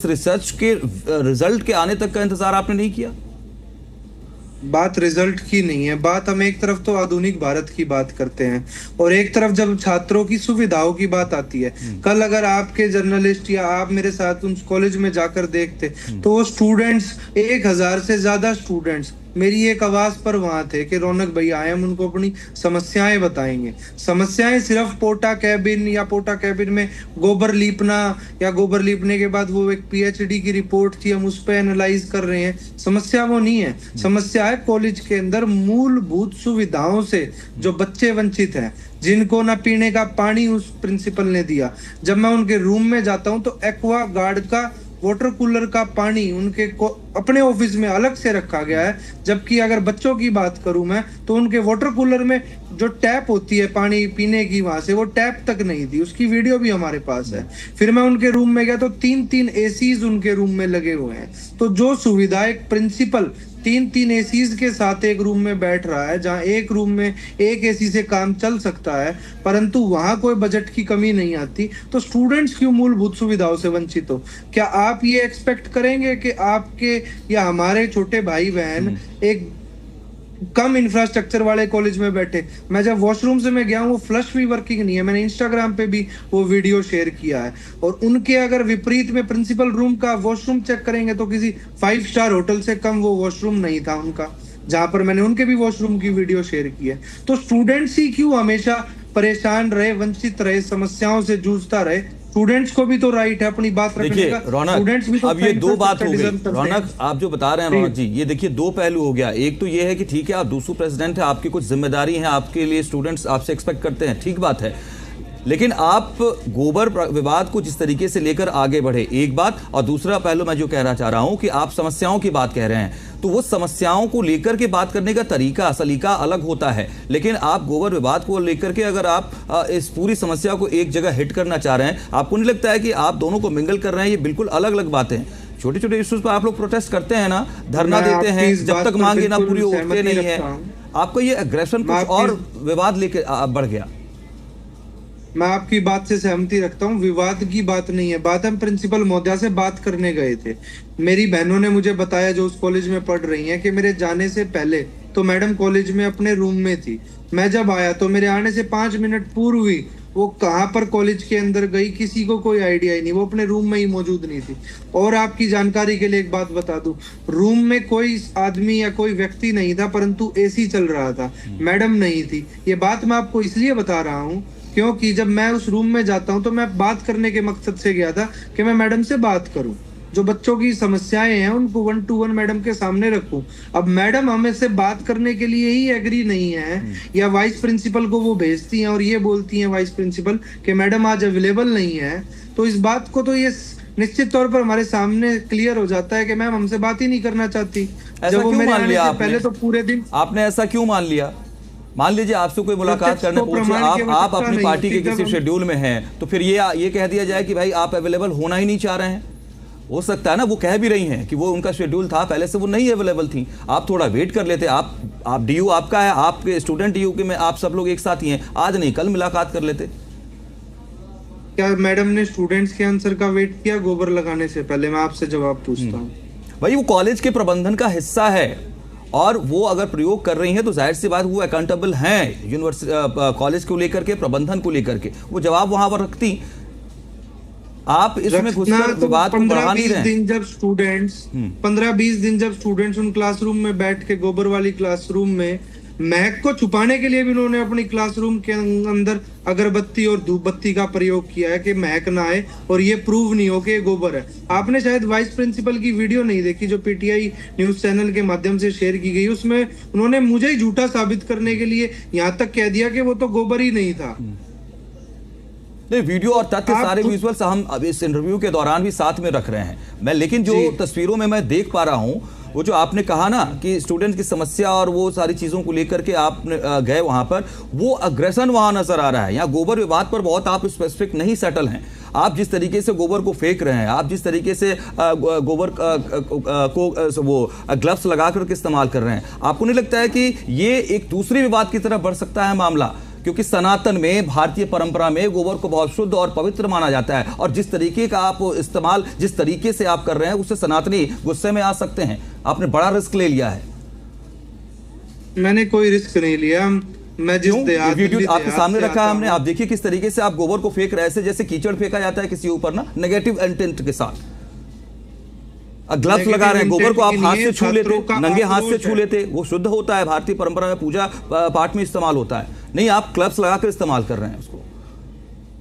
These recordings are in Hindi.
रिसर्च के रिजल्ट के आने तक का इंतजार आपने नहीं किया? बात रिजल्ट की नहीं है। बात हम एक तरफ तो आधुनिक भारत की बात करते हैं और एक तरफ जब छात्रों की सुविधाओं की बात आती है, कल अगर आपके जर्नलिस्ट या आप मेरे साथ उन कॉलेज में जाकर देखते तो वो स्टूडेंट्स 1000 से ज्यादा स्टूडेंट्स मेरी एक आवाज पर वहां थे कि रौनक भाई आए, हम उनको अपनी समस्याएं बताएंगे। समस्याएं सिर्फ पोटा कैबिन या पोटा कैबिन में गोबर लीपना या गोबर लीपने के बाद वो एक पीएचडी की रिपोर्ट थी, हम उस पर एनालाइज कर रहे हैं। समस्या वो नहीं है। समस्या है कॉलेज के अंदर मूलभूत सुविधाओं से जो बच्चे वंचित हैं, जिनको ना पीने का पानी उस प्रिंसिपल ने दिया। जब मैं उनके रूम में जाता हूं तो एक्वा गार्ड का वाटर कूलर का पानी उनके अपने ऑफिस में अलग से रखा गया है, जबकि अगर बच्चों की बात करूं मैं तो उनके वाटर कूलर में जो टैप होती है पानी पीने की, वहां से वो टैप तक नहीं थी। उसकी वीडियो भी हमारे पास है। फिर मैं उनके रूम में गया तो 3-3 एसीज उनके रूम में लगे हुए हैं। तो जो सुविधा एक प्रिंसिपल 3-3 एसीज के साथ एक रूम में बैठ रहा है, जहां एक रूम में एक एसी से काम चल सकता है, परंतु वहां कोई बजट की कमी नहीं आती, तो स्टूडेंट्स क्यों मूलभूत सुविधाओं से वंचित हो? क्या आप ये एक्सपेक्ट करेंगे कि आपके या हमारे छोटे भाई बहन एक कम इंफ्रास्ट्रक्चर वाले कॉलेज में बैठे? मैं जब वॉशरूम से मैं गया हूँ वो फ्लश भी वर्किंग नहीं है। मैंने इंस्टाग्राम पे भी वो वीडियो शेयर किया है। और उनके अगर विपरीत में प्रिंसिपल रूम का वॉशरूम चेक करेंगे तो किसी 5 स्टार होटल से कम वो वॉशरूम नहीं था उनका, जहां पर मैंने उनके भी वॉशरूम की वीडियो शेयर की है। तो स्टूडेंट्स ही क्यों हमेशा परेशान रहे, वंचित रहे, समस्याओं से जूझता रहे? स्टूडेंट्स को भी तो राइट है अपनी बात रखने का। रौनक, स्टूडेंट्स भी तो अब ये दो बात हो गई। रौनक, आप जो बता रहे हैं रौनक जी, ये देखिए दो पहलू हो गया। एक तो ये है कि ठीक है आप दूसरे प्रेसिडेंट है, आपकी कुछ जिम्मेदारी है, आपके लिए स्टूडेंट्स आपसे एक्सपेक्ट करते हैं, ठीक बात है। लेकिन आप गोबर विवाद को जिस तरीके से लेकर आगे बढ़े, एक बात, और दूसरा पहलू मैं जो कहना चाह रहा हूं कि आप समस्याओं की बात कह रहे हैं, तो वो समस्याओं को लेकर के बात करने का तरीका सलीका अलग होता है। लेकिन आप गोबर विवाद को लेकर के अगर आप इस पूरी समस्या को एक जगह हिट करना चाह रहे हैं, आपको नहीं लगता है कि आप दोनों को मिंगल कर रहे हैं? ये बिल्कुल अलग अलग बातें हैं। छोटे छोटे इश्यूज पर आप लोग प्रोटेस्ट करते हैं ना, धरना देते हैं, जब तक मांगे ना पूरी उठते नहीं है। आपका ये एग्रेशन कुछ और विवाद लेकर बढ़ गया। मैं आपकी बात से सहमति रखता हूँ। विवाद की बात नहीं है, बात हम प्रिंसिपल महोदया से बात करने गए थे। मेरी बहनों ने मुझे बताया जो उस कॉलेज में पढ़ रही हैं कि मेरे जाने से पहले तो मैडम कॉलेज में अपने रूम में थी। मैं जब आया तो मेरे आने से 5 मिनट पूर्व ही वो कहाँ पर कॉलेज के अंदर गई, किसी को कोई आइडिया ही नहीं, वो अपने रूम में ही मौजूद नहीं थी। और आपकी जानकारी के लिए एक बात बता दूं, रूम में कोई आदमी या कोई व्यक्ति नहीं था, परंतु एसी चल रहा था, मैडम नहीं थी। ये बात मैं आपको इसलिए बता रहा हूँ क्योंकि जब मैं उस रूम में जाता हूं तो मैं बात करने के मकसद से गया था कि मैं मैडम से बात करूं, जो बच्चों की समस्याएं हैं उनको 1 to 1 मैडम के सामने रखूं। अब मैडम हमें से बात करने के लिए ही एग्री नहीं है, या वाइस प्रिंसिपल को वो भेजती हैं और ये बोलती हैं वाइस प्रिंसिपल कि मैडम आज अवेलेबल नहीं है, तो इस बात को तो ये निश्चित तौर पर हमारे सामने क्लियर हो जाता है कि मैम हमसे बात ही नहीं करना चाहती। जब वो मेरे आने से पहले तो पूरे दिन आपने ऐसा क्यों मान लिया? मान लीजिए आपसे कोई मुलाकात करने पहुंचे, आप अपनी पार्टी के किसी शेड्यूल में हैं, तो फिर ये कह दिया जाए कि भाई आप अवेलेबल होना ही नहीं चाह रहे हैं। हो सकता है ना, वो कह भी रही हैं कि वो उनका शेड्यूल था पहले से, वो नहीं अवेलेबल थी, आप थोड़ा वेट कर लेते। आप डीयू आपका है, आपके स्टूडेंट डीयू के में आप सब लोग एक साथ ही हैं, आज नहीं कल मुलाकात कर लेते। क्या मैडम ने स्टूडेंट्स के आंसर का वेट किया गोबर लगाने से पहले? मैं आपसे जवाब पूछता हूँ। भाई वो कॉलेज के प्रबंधन का हिस्सा है और वो अगर प्रयोग कर रही हैं तो जाहिर सी बात वो अकाउंटेबल हैं यूनिवर्सिटी कॉलेज को लेकर के, प्रबंधन को लेकर के, वो जवाब वहां पर रखती। आप इसमें घुसकर विवाद को बढ़ा नहीं रहे। 15-20 दिन जब स्टूडेंट्स उन क्लासरूम में बैठ के गोबर वाली क्लासरूम में महक को छुपाने के लिए भी उन्होंने अपनी क्लासरूम के अंदर अगरबत्ती और धूप बत्ती का प्रयोग किया है कि महक ना आए और ये प्रूव नहीं हो कि ये गोबर है। आपने शायद वाइस प्रिंसिपल की वीडियो नहीं देखी जो पीटीआई न्यूज चैनल के माध्यम से शेयर की गई। उसमें उन्होंने मुझे ही झूठा साबित करने के लिए यहाँ तक कह दिया कि वो तो गोबर ही नहीं था। नहीं, वीडियो और तथ्य सारे विजुअल्स हम इस इंटरव्यू के दौरान भी साथ में रख रहे हैं मैं, लेकिन जो तस्वीरों में मैं देख पा रहा हूं, वो जो आपने कहा ना कि स्टूडेंट्स की समस्या और वो सारी चीजों को लेकर के आप गए वहां पर, वो अग्रेशन वहां नजर आ रहा है। यहाँ गोबर विवाद पर बहुत आप स्पेसिफिक नहीं सेटल हैं। आप जिस तरीके से गोबर को फेंक रहे हैं, आप जिस तरीके से गोबर को वो ग्लव्स लगा कर इस्तेमाल कर रहे हैं, आपको नहीं लगता है कि ये एक दूसरे विवाद की तरफ बढ़ सकता है मामला? क्योंकि सनातन में, भारतीय परंपरा में गोबर को बहुत शुद्ध और पवित्र माना जाता है, और जिस तरीके का आप इस्तेमाल, जिस तरीके से आप कर रहे हैं, उससे सनातनी गुस्से में आ सकते हैं। आपने बड़ा रिस्क ले लिया है। मैंने कोई रिस्क नहीं लिया। मैं जिस वीडियो आपके सामने रखा है हमने, आप देखिए किस तरीके से आप गोबर को फेंक रहे हैं, जैसे कीचड़ फेंका जाता है किसी ऊपर ना, नेगेटिव इंटेंट के साथ। ग्लव्स लगा रहे हैं, गोबर को आप हाथ से छू लेते, नंगे हाथ से छू लेते, वो शुद्ध होता है, भारतीय परंपरा में पूजा पाठ में इस्तेमाल होता है। नहीं, आप ग्लव्स लगाकर इस्तेमाल कर रहे हैं उसको।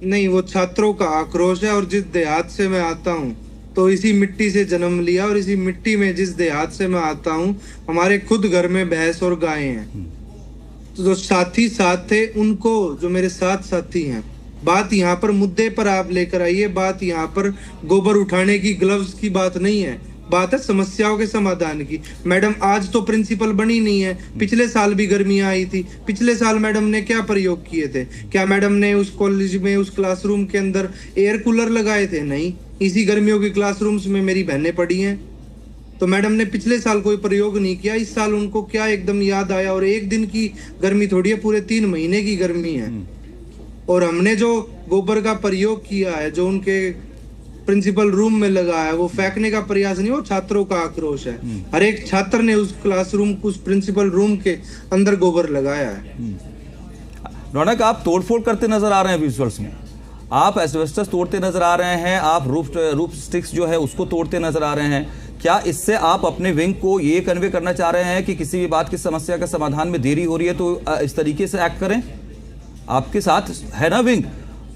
नहीं, वो छात्रों का आक्रोश है। और जिस देहात से मैं आता हूँ, तो इसी मिट्टी से जन्म लिया, और इसी मिट्टी में जिस देहात से मैं आता हूँ, हमारे खुद घर में भैंस और गायें हैं। तो जो साथी साथ थे, उनको, जो मेरे साथ साथी हैं, बात यहाँ पर मुद्दे पर आप लेकर आइए। बात यहाँ पर गोबर उठाने की, ग्लव्स की बात नहीं है, बात है समस्याओं के समाधान की। मैडम आज तो प्रिंसिपल बनी नहीं है, पिछले साल भी गर्मियां आई थी। पिछले साल मैडम ने क्या प्रयोग किए थे? क्या मैडम ने उस कॉलेज में, उस क्लासरूम के अंदर एयर कूलर लगाए थे? नहीं। इसी गर्मियों की क्लासरूम्स में मेरी बहनें पढ़ी हैं। तो मैडम ने पिछले साल कोई प्रयोग नहीं किया, इस साल उनको क्या एकदम याद आया? और एक दिन की गर्मी थोड़ी है, पूरे 3 महीने की गर्मी है। और हमने जो गोबर का प्रयोग किया है, जो उनके प्रिंसिपल रूम में लगा है, वो फेंकने का प्रयास नहीं, वो छात्रों का आक्रोश है। हर एक छात्र ने उस क्लासरूम, उस प्रिंसिपल रूम के अंदर गोबर लगाया है। रौनक, आप तोड़फोड़ करते नजर आ रहे हैं विजुअल्स में, आप एस्बेस्टस तोड़ते नजर आ रहे हैं, आप रूफ स्टिक्स जो है उसको तोड़ते नजर आ रहे हैं। क्या इससे आप अपने विंग को ये कन्वे करना चाह रहे हैं कि किसी भी बात की समस्या का समाधान में देरी हो रही है तो इस तरीके से एक्ट करें? आपके साथ है ना विंग,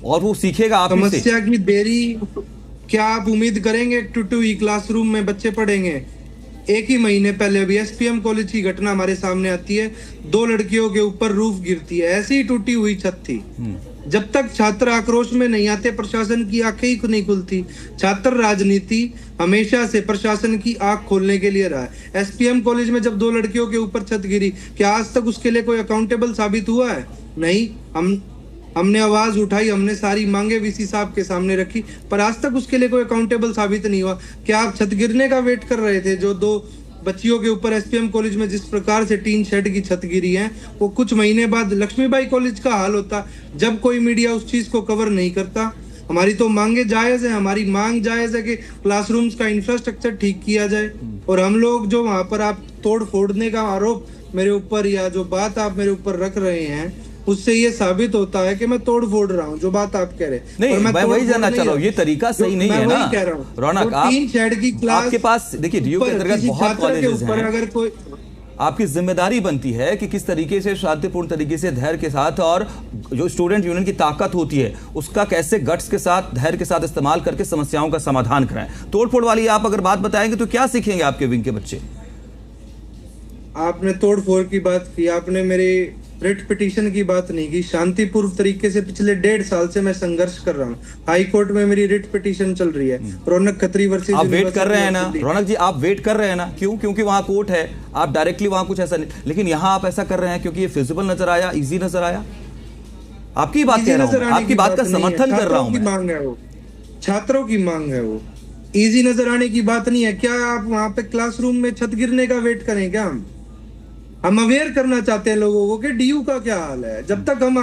और वो सीखेगा आप समस्या की देरी। क्या आप उम्मीद करेंगे टूटी हुई क्लासरूम में बच्चे पढ़ेंगे? एक ही महीने पहले अभी एसपीएम कॉलेज की घटना हमारे सामने आती है, 2 लड़कियों के ऊपर रूफ गिरती है, ऐसी ही टूटी हुई छत थी। जब तक छात्र आक्रोश में नहीं आते, प्रशासन की आंखें ही नहीं खुलती। छात्र राजनीति हमेशा से प्रशासन की आंख खोलने के लिए रहा है। एसपीएम कॉलेज में जब 2 लड़कियों के ऊपर छत गिरी, क्या आज तक उसके लिए कोई अकाउंटेबल साबित हुआ है? नहीं। हमने आवाज उठाई, हमने सारी मांगे वीसी साहब के सामने रखी, पर आज तक उसके लिए कोई अकाउंटेबल साबित नहीं हुआ। क्या आप छत गिरने का वेट कर रहे थे? जो 2 बच्चियों के ऊपर एसपीएम कॉलेज में जिस प्रकार से टीन शेड की छत गिरी है, वो कुछ महीने बाद लक्ष्मीबाई कॉलेज का हाल होता, जब कोई मीडिया उस चीज को कवर नहीं करता। हमारी तो मांगे जायज है, हमारी मांग जायज है कि क्लासरूम्स का इंफ्रास्ट्रक्चर ठीक किया जाए। और हम लोग जो वहां पर आप तोड़ फोड़ने का आरोप मेरे ऊपर, या जो बात आप मेरे ऊपर रख रहे हैं, उससे ये साबित होता है कि मैं तोड़ फोड़ रहा हूँ, जो बात आप कह रहे हैं। नहीं, मैं वही जानना चाह रहा हूँ, ये तरीका सही नहीं है ना रौनक। आपके पास देखिए डीयू के अंतर्गत बहुत कॉलेजेस हैं, अगर कोई आपकी जिम्मेदारी बनती है कि किस तरीके से शांतिपूर्ण तरीके से धैर्य के साथ, और जो स्टूडेंट यूनियन की ताकत होती है उसका कैसे गट्स के साथ, धैर्य के साथ इस्तेमाल करके समस्याओं का समाधान कराएं। तोड़फोड़ वाली आप अगर बात बताएंगे तो क्या सीखेंगे आपके विंग के बच्चे? आपने तोड़फोड़ की बात की, आपने मेरे रिट पिटीशन की बात नहीं की। शांतिपूर्ण तरीके से पिछले 1.5 साल से मैं संघर्ष कर रहा हूँ। हाई कोर्ट में मेरी रिट पिटीशन चल रही है, रौनक खत्री वर्सेस। आप वेट कर रहे हैं ना रौनक जी, आप वेट कर रहे हैं ना? क्यों? क्योंकि वहां कोर्ट है, आप डायरेक्टली वहां कुछ ऐसा नहीं, लेकिन यहाँ आप ऐसा कर रहे हैं क्योंकि ये फिजिबल नजर आया, इजी नजर आया। आपकी बात कह रहा हूँ, आपकी बात का समर्थन कर रहा हूँ। मांग है वो, छात्रों की मांग है वो, इजी नजर आने की बात नहीं है। क्या आप वहां पे क्लासरूम में छत गिरने का वेट करें? क्या हम अवेयर करना चाहते हैं लोगों को कि डीयू का क्या हाल है। जब तक हम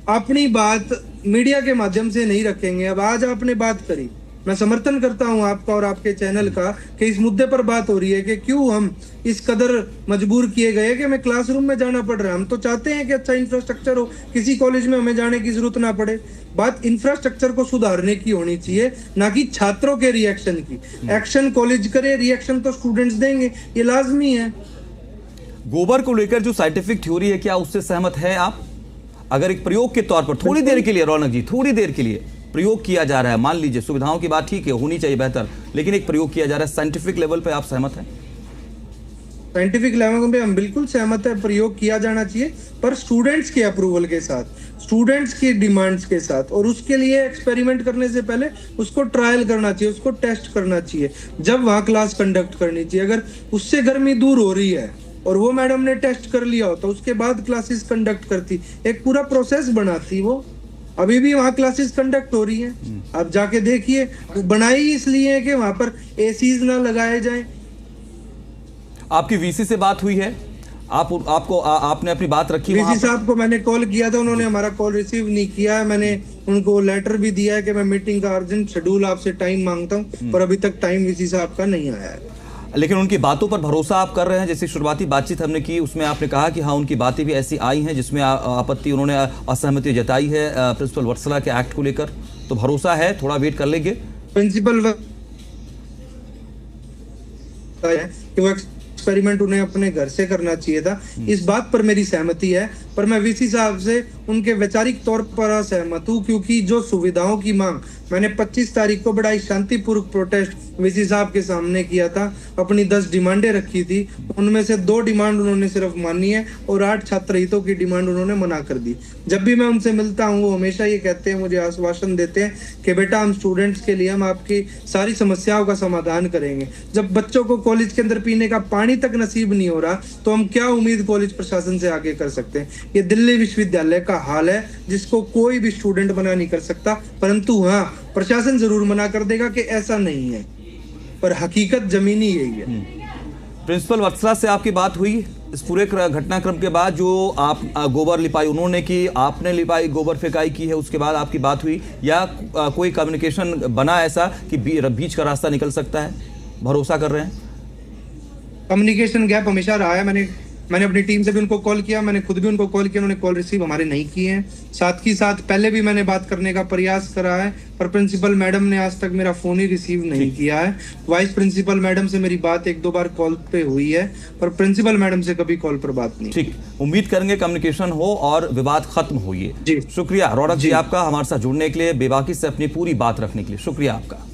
अपनी बात मीडिया के माध्यम से नहीं रखेंगे, अब आज आपने बात करी, मैं समर्थन करता हूं आपका और आपके चैनल का कि इस मुद्दे पर बात हो रही है कि क्यों हम इस कदर मजबूर किए गए कि हमें क्लासरूम में जाना पड़ रहा है। हम तो चाहते हैं कि अच्छा इंफ्रास्ट्रक्चर हो, किसी कॉलेज में हमें जाने की जरूरत ना पड़े। बात इंफ्रास्ट्रक्चर को सुधारने की होनी चाहिए, ना कि छात्रों के रिएक्शन की। एक्शन कॉलेज करे, रिएक्शन तो स्टूडेंट्स देंगे, ये लाजमी है। गोबर को लेकर जो साइंटिफिक थ्योरी है, क्या उससे सहमत है आप? अगर एक प्रयोग के तौर पर थोड़ी देर के लिए, रौनक जी, थोड़ी देर के लिए प्रयोग किया जा रहा है, मान लीजिए सुविधाओं की बात ठीक है, होनी चाहिए बेहतर, लेकिन एक प्रयोग किया जा रहा है साइंटिफिक लेवल पे, आप सहमत हैं? साइंटिफिक लेवल पे हम बिल्कुल सहमत है, प्रयोग किया जाना चाहिए, पर स्टूडेंट्स के अप्रूवल के साथ, स्टूडेंट्स की डिमांड्स के साथ। और उसके लिए एक्सपेरिमेंट करने से पहले उसको ट्रायल करना चाहिए, उसको टेस्ट करना चाहिए, जब वहां क्लास कंडक्ट करनी चाहिए। अगर उससे गर्मी दूर हो रही है और वो मैडम ने टेस्ट कर लिया होता, उसके बाद क्लासेस कंडक्ट करती, एक पूरा प्रोसेस बनाती। वो अभी भी वहाँ क्लासेस कंडक्ट हो रही हैं, आप जाके देखिए। बनाई इसलिए है कि वहां पर एसीज ना लगाए जाएं। आपकी वीसी से बात हुई है, आपने अपनी बात रखी वीसी साहब को मैंने कॉल किया था, उन्होंने हमारा कॉल रिसीव नहीं किया है। मैंने उनको लेटर भी दिया है कि मैं मीटिंग का अर्जेंट शेड्यूल आपसे टाइम मांगता हूं, पर अभी तक टाइम वीसी साहब का नहीं आया है। लेकिन उनकी बातों पर भरोसा आप कर रहे हैं? जैसे शुरुआती बातचीत हमने की उसमें आपने कहा कि हाँ उनकी बातें भी ऐसी आई हैं जिसमें आपत्ति, उन्होंने असहमति जताई है प्रिंसिपल वत्सला के एक्ट को लेकर, तो भरोसा है, थोड़ा वेट कर लेंगे? प्रिंसिपल कि वो एक्सपेरिमेंट उन्हें अपने घर से करना चाहिए था, इस बात पर मेरी सहमति है। पर मैं वीसी साहब से उनके वैचारिक तौर पर असहमत हूँ, क्योंकि जो सुविधाओं की मांग मैंने 25 तारीख को बड़ा ही शांतिपूर्वक प्रोटेस्ट वीसी साहब के सामने किया था, अपनी 10 डिमांडें रखी थी, उनमें से 2 डिमांड उन्होंने सिर्फ मानी है और 8 छात्र हितों की डिमांड उन्होंने मना कर दी। जब भी मैं उनसे मिलता हूँ वो हमेशा ये कहते हैं, मुझे आश्वासन देते हैं कि बेटा हम स्टूडेंट्स के लिए हम आपकी सारी समस्याओं का समाधान करेंगे। जब बच्चों को कॉलेज के अंदर पीने का पानी तक नसीब नहीं हो रहा तो हम क्या उम्मीद कॉलेज प्रशासन से आगे कर सकते हैं? ये दिल्ली विश्वविद्यालय का हाल है जिसको कोई भी स्टूडेंट मना नहीं कर सकता, परंतु हाँ प्रशासन जरूर मना कर देगा कि ऐसा नहीं है, पर हकीकत जमीनी यही है। प्रिंसिपल वत्सला से आपकी बात हुई इस पूरे घटनाक्रम के बाद? जो आप गोबर लिपाई उन्होंने की, आपने लिपाई गोबर फेंकाई की है, उसके बाद आपकी बात हुई या कोई कम्युनिकेशन बना ऐसा कि बीच का रास्ता निकल सकता है? भरोसा कर रहे हैं? कम्युनिकेशन गैप हमेशा रहा है। मैंने अपनी टीम से भी उनको कॉल किया, मैंने खुद भी उनको कॉल किया, उन्होंने कॉल रिसीव हमारे नहीं किए हैं। साथ ही साथ पहले भी मैंने बात करने का प्रयास करा है, पर प्रिंसिपल मैडम ने आज तक मेरा फोन ही रिसीव नहीं किया है। वाइस प्रिंसिपल मैडम से मेरी बात 1-2 बार कॉल पे हुई है, पर प्रिंसिपल मैडम से कभी कॉल पर बात नहीं। ठीक, उम्मीद करेंगे कम्युनिकेशन हो और विवाद खत्म हो। ये जी शुक्रिया रौनक जी आपका हमारे साथ जुड़ने के लिए, बेबाकी से अपनी पूरी बात रखने के लिए शुक्रिया आपका।